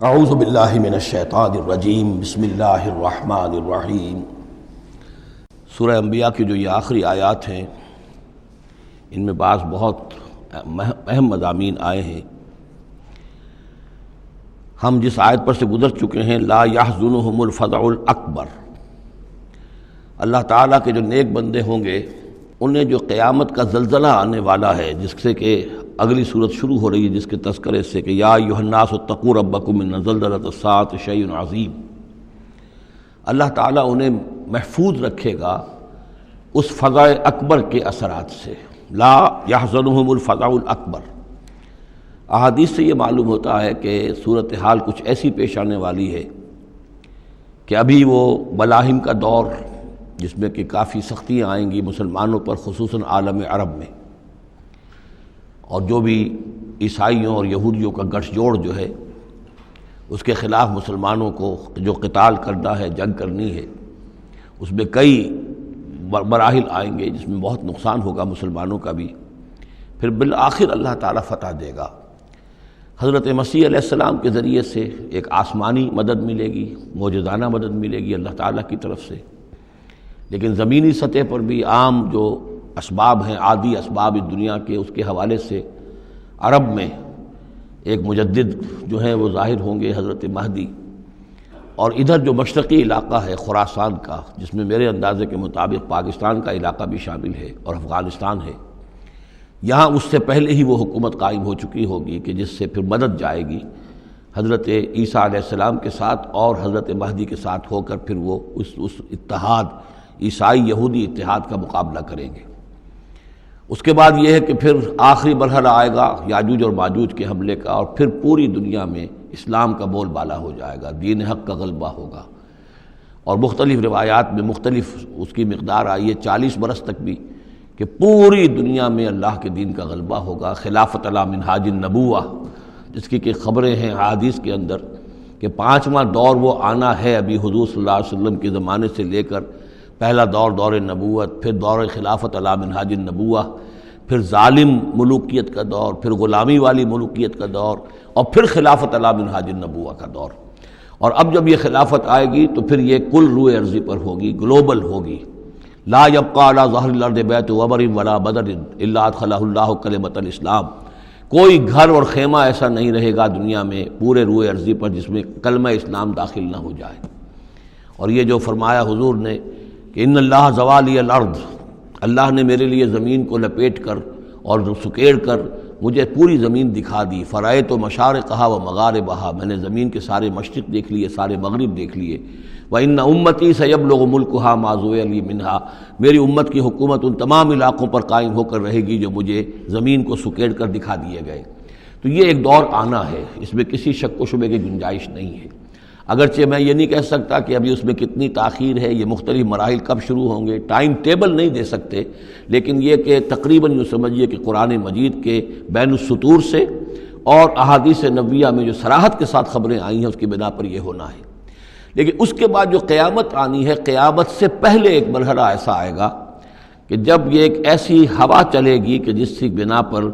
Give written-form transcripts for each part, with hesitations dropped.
اعوذ باللہ من الشیطان الرجیم بسم اللہ الرحمن الرحیم۔ سورہ انبیاء کی جو یہ آخری آیات ہیں ان میں بعض بہت اہم مضامین آئے ہیں۔ ہم جس آیت پر سے گزر چکے ہیں لا یحزنہم الفزع الاکبر، اللہ تعالیٰ کے جو نیک بندے ہوں گے انہیں جو قیامت کا زلزلہ آنے والا ہے، جس سے کہ اگلی صورت شروع ہو رہی ہے جس کے تذکرے سے کہ یا ایھا الناس اتقوا ربکم ان زلزلۃ الساعۃ شیء عظیم، اللہ تعالیٰ انہیں محفوظ رکھے گا اس فزع اکبر کے اثرات سے۔ لا یحزنہم الفزع الاکبر، احادیث سے یہ معلوم ہوتا ہے کہ صورتحال کچھ ایسی پیش آنے والی ہے کہ ابھی وہ ملاحم کا دور جس میں کہ کافی سختیاں آئیں گی مسلمانوں پر، خصوصاً عالم عرب میں، اور جو بھی عیسائیوں اور یہودیوں کا گٹھ جوڑ جو ہے اس کے خلاف مسلمانوں کو جو قتال کرنا ہے، جنگ کرنی ہے، اس میں کئی مراحل آئیں گے جس میں بہت نقصان ہوگا مسلمانوں کا بھی، پھر بالآخر اللہ تعالیٰ فتح دے گا۔ حضرت مسیح علیہ السلام کے ذریعے سے ایک آسمانی مدد ملے گی، معجزانہ مدد ملے گی اللہ تعالیٰ کی طرف سے، لیکن زمینی سطح پر بھی عام جو اسباب ہیں، عادی اسباب اس دنیا کے، اس کے حوالے سے عرب میں ایک مجدد جو ہیں وہ ظاہر ہوں گے، حضرت مہدی، اور ادھر جو مشرقی علاقہ ہے خراسان کا، جس میں میرے اندازے کے مطابق پاکستان کا علاقہ بھی شامل ہے اور افغانستان ہے، یہاں اس سے پہلے ہی وہ حکومت قائم ہو چکی ہوگی کہ جس سے پھر مدد جائے گی حضرت عیسیٰ علیہ السلام کے ساتھ اور حضرت مہدی کے ساتھ ہو کر پھر وہ اس اتحاد، عیسائی یہودی اتحاد کا مقابلہ کریں گے۔ اس کے بعد یہ ہے کہ پھر آخری مرحلہ آئے گا یاجوج اور ماجوج کے حملے کا، اور پھر پوری دنیا میں اسلام کا بول بالا ہو جائے گا، دین حق کا غلبہ ہوگا، اور مختلف روایات میں مختلف اس کی مقدار آئی ہے 40 برس تک بھی، کہ پوری دنیا میں اللہ کے دین کا غلبہ ہوگا۔ خلافت علی منہاج النبوہ، جس کی کہ خبریں ہیں حدیث کے اندر کہ 5واں دور وہ آنا ہے ابھی حضور صلی اللہ علیہ وسلم کے زمانے سے لے کر، پہلا دور نبوت، پھر دور خلافت علی منہاج النبوہ، پھر ظالم ملوکیت کا دور، پھر غلامی والی ملوکیت کا دور، اور پھر خلافت علی منہاج النبوہ کا دور۔ اور اب جب یہ خلافت آئے گی تو پھر یہ کل روئے ارضی پر ہوگی، گلوبل ہوگی۔ لا یبقى علی ظہر الارض بیت وبر ولا بدر الا ادخلہ اللہ کلمۃ الاسلام، کوئی گھر اور خیمہ ایسا نہیں رہے گا دنیا میں پورے روئے ارضی پر جس میں کلمہ اسلام داخل نہ ہو جائے۔ اور یہ جو فرمایا حضور نے کہ ان اللہ زوالی الارض، اللہ نے میرے لیے زمین کو لپیٹ کر اور سکیڑ کر مجھے پوری زمین دکھا دی، فرائے تو مشارقہا و مغاربہا، میں نے زمین کے سارے مشرق دیکھ لیے، سارے مغرب دیکھ لیے۔ وَإِنَّ أُمَّتِي سَيَبْلُغُ مُلْكُهَا مَا زُوِّيَ لِي مِنْهَا، میری امت کی حکومت ان تمام علاقوں پر قائم ہو کر رہے گی جو مجھے زمین کو سکیڑ کر دکھا دیے گئے۔ تو یہ ایک دور آنا ہے، اس میں کسی شک و شبے کی گنجائش نہیں ہے، اگرچہ میں یہ نہیں کہہ سکتا کہ ابھی اس میں کتنی تاخیر ہے، یہ مختلف مراحل کب شروع ہوں گے، ٹائم ٹیبل نہیں دے سکتے، لیکن یہ کہ تقریباً یوں سمجھیے کہ قرآن مجید کے بین السطور سے اور احادیث نبویہ میں جو صراحت کے ساتھ خبریں آئی ہیں اس کی بنا پر یہ ہونا ہے۔ لیکن اس کے بعد جو قیامت آنی ہے، قیامت سے پہلے ایک مرحلہ ایسا آئے گا کہ جب یہ ایک ایسی ہوا چلے گی کہ جس کی بنا پر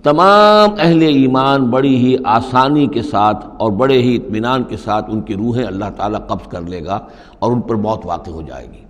تمام اہل ایمان بڑی ہی آسانی کے ساتھ اور بڑے ہی اطمینان کے ساتھ ان کی روحیں اللہ تعالیٰ قبض کر لے گا اور ان پر موت واقع ہو جائے گی۔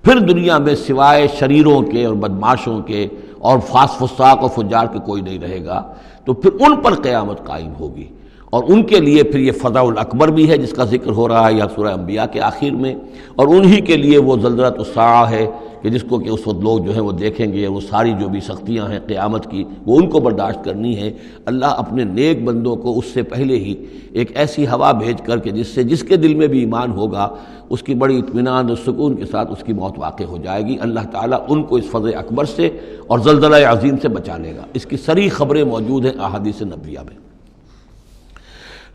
پھر دنیا میں سوائے شریروں کے اور بدماشوں کے اور فساق و فجار کے کوئی نہیں رہے گا، تو پھر ان پر قیامت قائم ہوگی، اور ان کے لیے پھر یہ فزع الاکبر بھی ہے جس کا ذکر ہو رہا ہے یا سورہ انبیاء کے آخر میں، اور انہی کے لیے وہ زلزلۃ الساعہ ہے کہ جس کو کہ اس وقت لوگ جو ہیں وہ دیکھیں گے، وہ ساری جو بھی سختیاں ہیں قیامت کی وہ ان کو برداشت کرنی ہے۔ اللہ اپنے نیک بندوں کو اس سے پہلے ہی ایک ایسی ہوا بھیج کر کے جس کے دل میں بھی ایمان ہوگا اس کی بڑی اطمینان اور سکون کے ساتھ اس کی موت واقع ہو جائے گی۔ اللہ تعالیٰ ان کو اس فزع اکبر سے اور زلزلہ عظیم سے بچا لے گا۔ اس کی صریح خبریں موجود ہیں احادیث نبویہ میں۔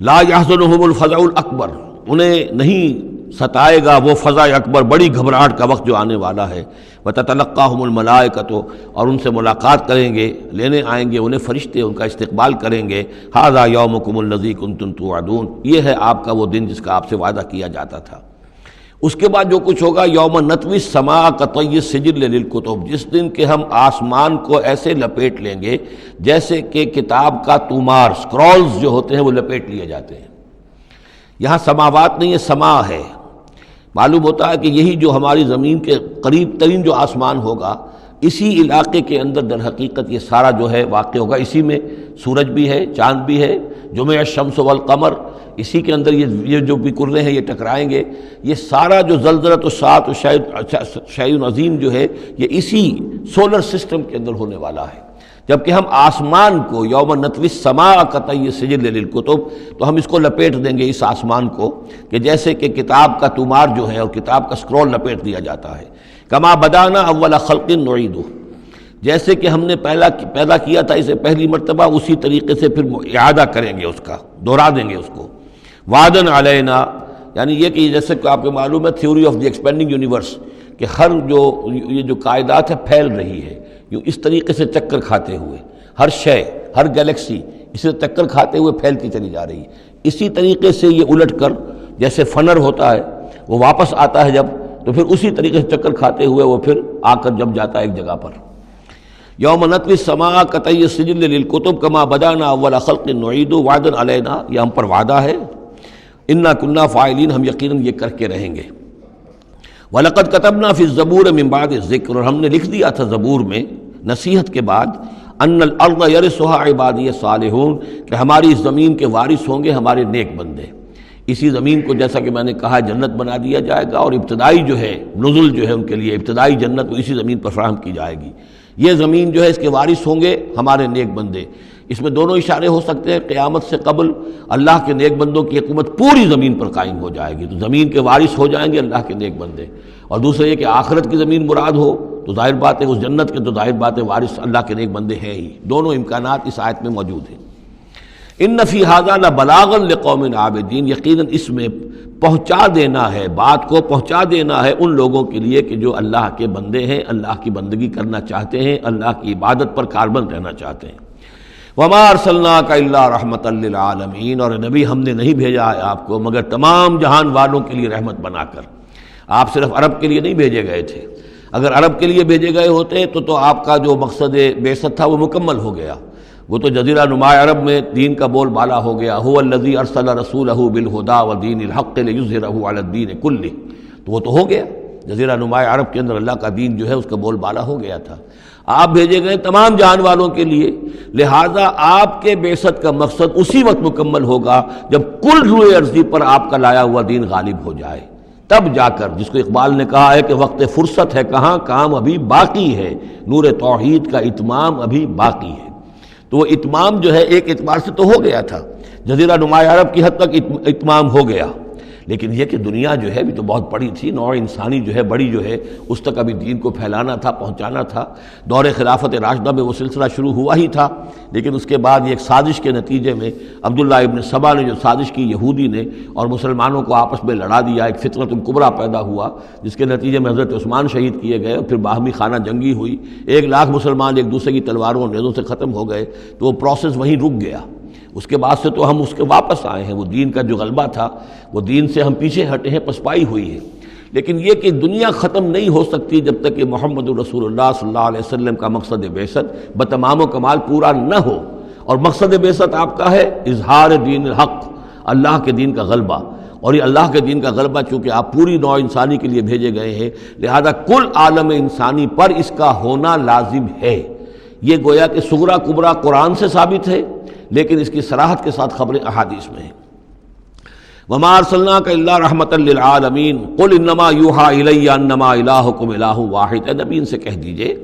لا یحزنہم الفزع الاکبر، انہیں نہیں ستائے گا وہ فزع اکبر، بڑی گھبراہٹ کا وقت جو آنے والا ہے۔ وتتلقاہم الملائکۃ، اور ان سے ملاقات کریں گے، لینے آئیں گے انہیں فرشتے، ان کا استقبال کریں گے۔ ھذا یومکم الذی کنتم توعدون، یہ ہے آپ کا وہ دن جس کا آپ سے وعدہ کیا جاتا تھا۔ اس کے بعد جو کچھ ہوگا، یوم نطوی السماء کطی السجل للکتب، جس دن کہ ہم آسمان کو ایسے لپیٹ لیں گے جیسے کہ کتاب کا تومار، سکرولز جو ہوتے ہیں وہ لپیٹ لیے جاتے ہیں۔ یہاں سماوات نہیں ہے، سما ہے۔ معلوم ہوتا ہے کہ یہی جو ہماری زمین کے قریب ترین جو آسمان ہوگا، اسی علاقے کے اندر در حقیقت یہ سارا جو ہے واقع ہوگا۔ اسی میں سورج بھی ہے، چاند بھی ہے، جمع الشمس والقمر، اسی کے اندر یہ جو بھی کرے ہیں یہ ٹکرائیں گے۔ یہ سارا جو زلزلۃ الساعۃ شیء عظیم جو ہے یہ اسی سولر سسٹم کے اندر ہونے والا ہے۔ جبکہ ہم آسمان کو یوم نطوی السماء کطی السجل للکتب، تو ہم اس کو لپیٹ دیں گے اس آسمان کو، کہ جیسے کہ کتاب کا تومار جو ہے اور کتاب کا اسکرول لپیٹ دیا جاتا ہے۔ کما بدانا اول خلق نعیدہ، جیسے کہ ہم نے پیدا کیا تھا اسے پہلی مرتبہ، اسی طریقے سے پھر اعادہ کریں گے، اس کا دوہرا دیں گے اس کو۔ وعدن علینا، یعنی یہ کہ جیسے کہ آپ کو معلوم ہے theory of the expanding universe, کہ ہر یہ جو کائنات ہے پھیل رہی ہے یوں اس طریقے سے چکر کھاتے ہوئے، ہر شے، ہر گلیکسی اسے چکر کھاتے ہوئے پھیلتی چلی جا رہی ہے۔ اسی طریقے سے یہ الٹ کر، جیسے فنر ہوتا ہے وہ واپس آتا ہے جب، تو پھر اسی طریقے سے چکر کھاتے ہوئے وہ پھر آ کر جب جاتا ہے ایک جگہ پر۔ یوم نطوی السماء کطی السجل للکتب کما بدانا اول خلق نعید وعدا علینا، یہ ہم پر وعدہ ہے۔ انا کنا فاعلین، ہم یقیناً یہ کر کے رہیں گے۔ وَلَقَدْ كَتَبْنَا فِي الزَّبُورِ مِن بَعْدِ الذِّكْرِ، اور ہم نے لکھ دیا تھا زبور میں نصیحت کے بعد، أَنَّ الْأَرْضَ يَرِثُهَا عِبَادِيَ الصَّالِحُونَ، کہ ہماری اس زمین کے وارث ہوں گے ہمارے نیک بندے۔ اسی زمین کو جیسا کہ میں نے کہا جنت بنا دیا جائے گا، اور ابتدائی جو ہے نزل جو ہے ان کے لیے ابتدائی جنت وہ اسی زمین پر فراہم کی جائے گی۔ یہ زمین جو ہے اس کے وارث ہوں گے ہمارے نیک بندے۔ اس میں دونوں اشارے ہو سکتے ہیں، قیامت سے قبل اللہ کے نیک بندوں کی حکومت پوری زمین پر قائم ہو جائے گی، تو زمین کے وارث ہو جائیں گے اللہ کے نیک بندے۔ اور دوسرے یہ کہ آخرت کی زمین مراد ہو تو ظاہر بات ہے اس جنت کے تو ظاہر بات ہے وارث اللہ کے نیک بندے ہیں ہی۔ دونوں امکانات اس آیت میں موجود ہیں۔ ان فی ھذا لبلاغا لقوم عابدین، یقیناً اس میں پہنچا دینا ہے، بات کو پہنچا دینا ہے ان لوگوں کے لیے کہ جو اللہ کے بندے ہیں، اللہ کی بندگی کرنا چاہتے ہیں، اللہ کی عبادت پر کاربند رہنا چاہتے ہیں۔ وما ارسلناک الا رحمۃ للعالمین، اور نبی ہم نے نہیں بھیجا ہے آپ کو مگر تمام جہان والوں کے لیے رحمت بنا کر۔ آپ صرف عرب کے لیے نہیں بھیجے گئے تھے، اگر عرب کے لیے بھیجے گئے ہوتے تو آپ کا جو مقصد بعثت تھا وہ مکمل ہو گیا، وہ تو جزیرہ نما عرب میں دین کا بول بالا ہو گیا۔ هو الذی ارسل رسولہ بالہدی ودین الحق لیظہرہ علی الدین کلہ، تو وہ تو ہو گیا، جزیرہ نما عرب کے اندر اللہ کا دین جو ہے اس کا بول بالا ہو گیا تھا۔ آپ بھیجے گئے تمام جہان والوں کے لیے، لہٰذا آپ کے بعثت کا مقصد اسی وقت مکمل ہوگا جب کل روئے ارضی پر آپ کا لایا ہوا دین غالب ہو جائے، تب جا کر، جس کو اقبال نے کہا ہے کہ وقت فرصت ہے کہاں، کام ابھی باقی ہے، نور توحید کا اتمام ابھی باقی ہے۔ تو وہ اتمام جو ہے ایک اعتبار سے تو ہو گیا تھا، جزیرہ نما عرب کی حد تک اتمام ہو گیا، لیکن یہ کہ دنیا جو ہے بھی تو بہت بڑی تھی، نوع انسانی جو ہے بڑی جو ہے اس تک ابھی دین کو پھیلانا تھا، پہنچانا تھا۔ دور خلافت راشدہ میں وہ سلسلہ شروع ہوا ہی تھا، لیکن اس کے بعد یہ ایک سازش کے نتیجے میں عبداللہ ابن سبا نے جو سازش کی یہودی نے اور مسلمانوں کو آپس میں لڑا دیا، ایک فتنۃ الکبریٰ پیدا ہوا، جس کے نتیجے میں حضرت عثمان شہید کیے گئے اور پھر باہمی خانہ جنگی ہوئی، 1,00,000 مسلمان ایک دوسرے کی تلواروں اور نیزوں سے ختم ہو گئے، تو وہ پروسیس وہیں رک گیا۔ اس کے بعد سے تو ہم اس کے واپس آئے ہیں، وہ دین کا جو غلبہ تھا وہ دین سے ہم پیچھے ہٹے ہیں، پسپائی ہوئی ہے۔ لیکن یہ کہ دنیا ختم نہیں ہو سکتی جب تک کہ محمد رسول اللہ صلی اللہ علیہ وسلم کا مقصد بعثت بتمام و کمال پورا نہ ہو، اور مقصد بعثت آپ کا ہے اظہار دین الحق، اللہ کے دین کا غلبہ، اور یہ اللہ کے دین کا غلبہ چونکہ آپ پوری نوع انسانی کے لیے بھیجے گئے ہیں، لہذا کل عالم انسانی پر اس کا ہونا لازم ہے۔ یہ گویا کہ صغریٰ کبریٰ قرآن سے ثابت ہے، لیکن اس کی صراحت کے ساتھ خبریں احادیث میں ہیں۔ وما ارسلناک الا رحمۃ للعالمین قل انما یوحی الی انما الہکم الہ واحد، اے نبی ان سے کہہ دیجئے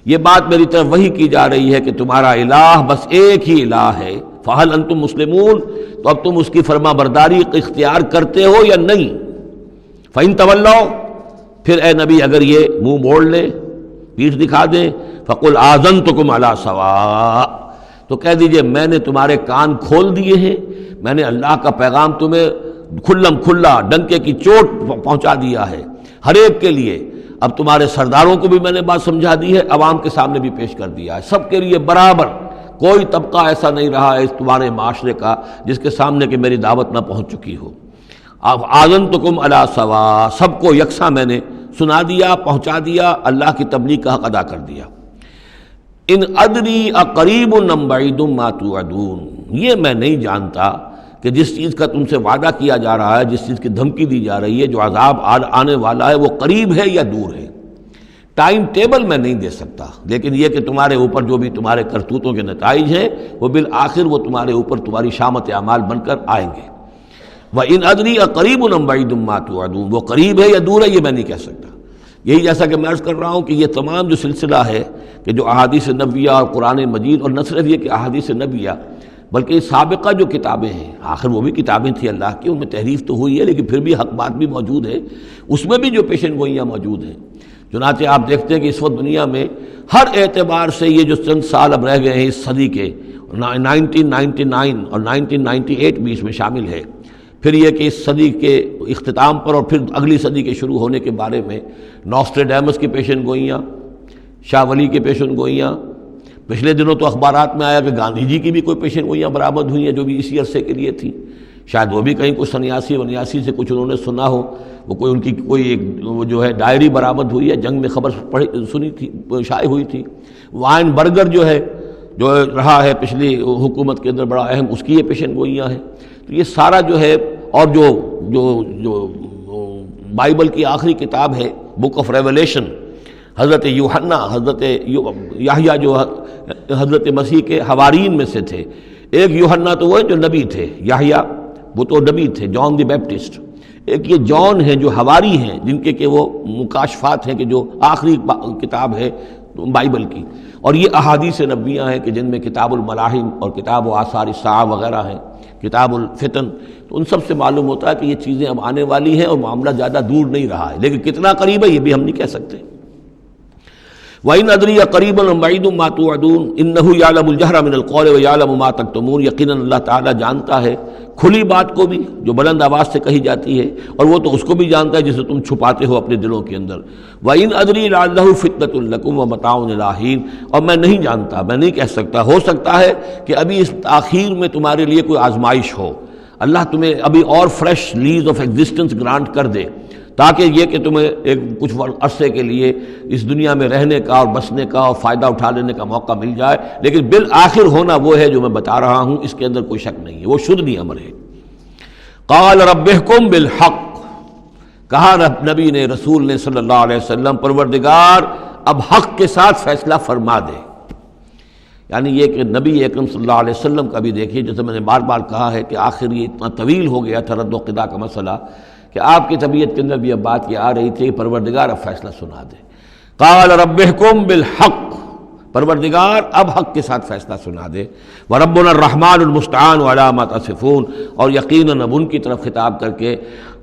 یہ بات میری طرف وحی کی جا رہی ہے کہ تمہارا الہ بس ایک ہی الہ ہے، فہل انتم مسلمون، تو اب تم اس کی فرما برداری اختیار کرتے ہو یا نہیں؟ فإن تولوا، پھر اے نبی اگر یہ منہ موڑ لیں، پیٹھ دکھا دیں، فقل آذنتکم علی سواء، تو کہہ دیجئے میں نے تمہارے کان کھول دیے ہیں، میں نے اللہ کا پیغام تمہیں کھلم کھلا ڈنکے کی چوٹ پہنچا دیا ہے ہر ایک کے لیے۔ اب تمہارے سرداروں کو بھی میں نے بات سمجھا دی ہے، عوام کے سامنے بھی پیش کر دیا ہے، سب کے لیے برابر، کوئی طبقہ ایسا نہیں رہا ہے اس تمہارے معاشرے کا جس کے سامنے کہ میری دعوت نہ پہنچ چکی ہو۔ اب آذنتکم علی سواء، سب کو یکساں میں نے سنا دیا، پہنچا دیا، اللہ کی تبلیغ کا حق ادا کر دیا۔ ان ادری اقریب ام بعید ما توعدون، یہ میں نہیں جانتا کہ جس چیز کا تم سے وعدہ کیا جا رہا ہے، جس چیز کی دھمکی دی جا رہی ہے، جو عذاب آنے والا ہے، وہ قریب ہے یا دور ہے۔ ٹائم ٹیبل میں نہیں دے سکتا، لیکن یہ کہ تمہارے اوپر جو بھی تمہارے کرتوتوں کے نتائج ہیں وہ بالآخر وہ تمہارے اوپر تمہاری شامت اعمال بن کر آئیں گے۔ وَإِنْ أَدْرِي أَقَرِيبٌ أَمْ بَعِيدٌ مَا تُوعَدُونَ، وہ قریب ہے یا دور ہے یہ میں نہیں کہہ سکتا۔ یہی جیسا کہ میں عرض کر رہا ہوں کہ یہ تمام جو سلسلہ ہے کہ جو احادیث نبویہ اور قرآن مجید، اور نہ صرف یہ کہ احادیث نبویہ بلکہ سابقہ جو کتابیں ہیں، آخر وہ بھی کتابیں تھیں اللہ کی، ان میں تحریف تو ہوئی ہے لیکن پھر بھی حق بات بھی موجود ہے، اس میں بھی جو پیشن گوئیاں موجود ہیں۔ چنانچہ آپ دیکھتے ہیں کہ اس وقت دنیا میں ہر اعتبار سے یہ جو چند سال اب رہ گئے ہیں اس صدی کے، 1999 اور 1998 بھی اس میں شامل ہے، پھر یہ کہ اس صدی کے اختتام پر اور پھر اگلی صدی کے شروع ہونے کے بارے میں نوسٹریڈیمس کی پیشن گوئیاں، شاہ ولی کی پیشن گوئیاں، پچھلے دنوں تو اخبارات میں آیا کہ گاندھی جی کی بھی کوئی پیشن گوئیاں برآمد ہوئی ہیں جو بھی اسی عرصے کے لیے تھیں، شاید وہ بھی کہیں کچھ سنیاسی سے کچھ انہوں نے سنا ہو، وہ کوئی ان کی کوئی ایک وہ جو ہے ڈائری برآمد ہوئی ہے، جنگ میں خبر سنی تھی، شائع ہوئی تھی۔ وائن برگر جو ہے جو رہا ہے پچھلی حکومت کے اندر بڑا اہم، اس کی یہ پیشن گوئیاں ہیں۔ تو یہ سارا جو ہے، اور جو بائبل کی آخری کتاب ہے بک آف ریولیشن، حضرت یوحنا، حضرت یحییٰ جو حضرت مسیح کے حوارین میں سے تھے، ایک یوحنا تو وہ جو نبی تھے، یحییٰ وہ تو نبی تھے، جان دی بیپٹسٹ، ایک یہ جان ہیں جو حواری ہیں جن کے کہ وہ مکاشفات ہیں کہ جو آخری کتاب ہے بائبل کی، اور یہ احادیث نبویہ ہیں کہ جن میں کتاب الملاحم اور کتاب و آثار الساعہ وغیرہ ہیں، کتاب الفتن، تو ان سب سے معلوم ہوتا ہے کہ یہ چیزیں اب آنے والی ہیں اور معاملہ زیادہ دور نہیں رہا ہے، لیکن کتنا قریب ہے یہ بھی ہم نہیں کہہ سکتے۔ وَإِنْ أَدْرِي أَقَرِيبٌ أَمْ بَعِيدٌ مَا تُوعَدُونَ إِنَّهُ يَعْلَمُ الْجَهْرَ مِنَ الْقَوْلِ وَيَعْلَمُ مَا تَكْتُمُونَ، یقیناً اللہ تعالیٰ جانتا ہے کھلی بات کو بھی جو بلند آواز سے کہی جاتی ہے، اور وہ تو اس کو بھی جانتا ہے جسے تم چھپاتے ہو اپنے دلوں کے اندر۔ وَإِنْ أَدْرِي لَعَلَّهُ فِتْنَةٌ لَكُمْ وَمَتَاعٌ إِلَىٰ حِينٍ، اور میں نہیں جانتا، میں نہیں کہہ سکتا، ہو سکتا ہے کہ ابھی اس تاخیر میں تمہارے لیے کوئی آزمائش ہو، اللہ تمہیں ابھی اور fresh lease of existence grant کر دے، تاکہ یہ کہ تمہیں ایک کچھ عرصے کے لیے اس دنیا میں رہنے کا اور بسنے کا اور فائدہ اٹھا لینے کا موقع مل جائے، لیکن بالآخر ہونا وہ ہے جو میں بتا رہا ہوں، اس کے اندر کوئی شک نہیں ہے، وہ شدنی امر ہے۔ قال رب احکم بالحق، کہا نبی نے، رسول نے صلی اللہ علیہ وسلم، پروردگار اب حق کے ساتھ فیصلہ فرما دے۔ یعنی یہ کہ نبی اکرم صلی اللہ علیہ وسلم کا بھی دیکھیے، جیسے میں نے بار بار کہا ہے کہ آخر یہ اتنا طویل ہو گیا تھا رد و قضا کا مسئلہ کہ آپ کی طبیعت کے اندر بھی اب بات یہ آ رہی تھی کہ پروردگار اب فیصلہ سنا دے۔ قال رب احکم بالحق، پروردگار اب حق کے ساتھ فیصلہ سنا دے۔ وربنا الرحمن المستعان علی ما تصفون، اور یقیناً اب ان کی طرف خطاب کر کے،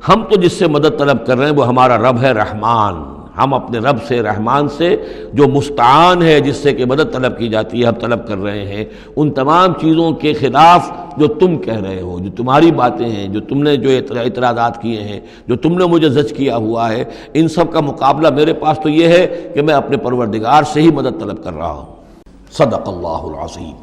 ہم تو جس سے مدد طلب کر رہے ہیں وہ ہمارا رب ہے رحمان، ہم اپنے رب سے رحمان سے جو مستعان ہے، جس سے کہ مدد طلب کی جاتی ہے، ہم طلب کر رہے ہیں ان تمام چیزوں کے خلاف جو تم کہہ رہے ہو، جو تمہاری باتیں ہیں، جو تم نے جو اعتراضات کیے ہیں، جو تم نے مجھے زج کیا ہوا ہے، ان سب کا مقابلہ میرے پاس تو یہ ہے کہ میں اپنے پروردگار سے ہی مدد طلب کر رہا ہوں۔ صدق اللہ العظیم۔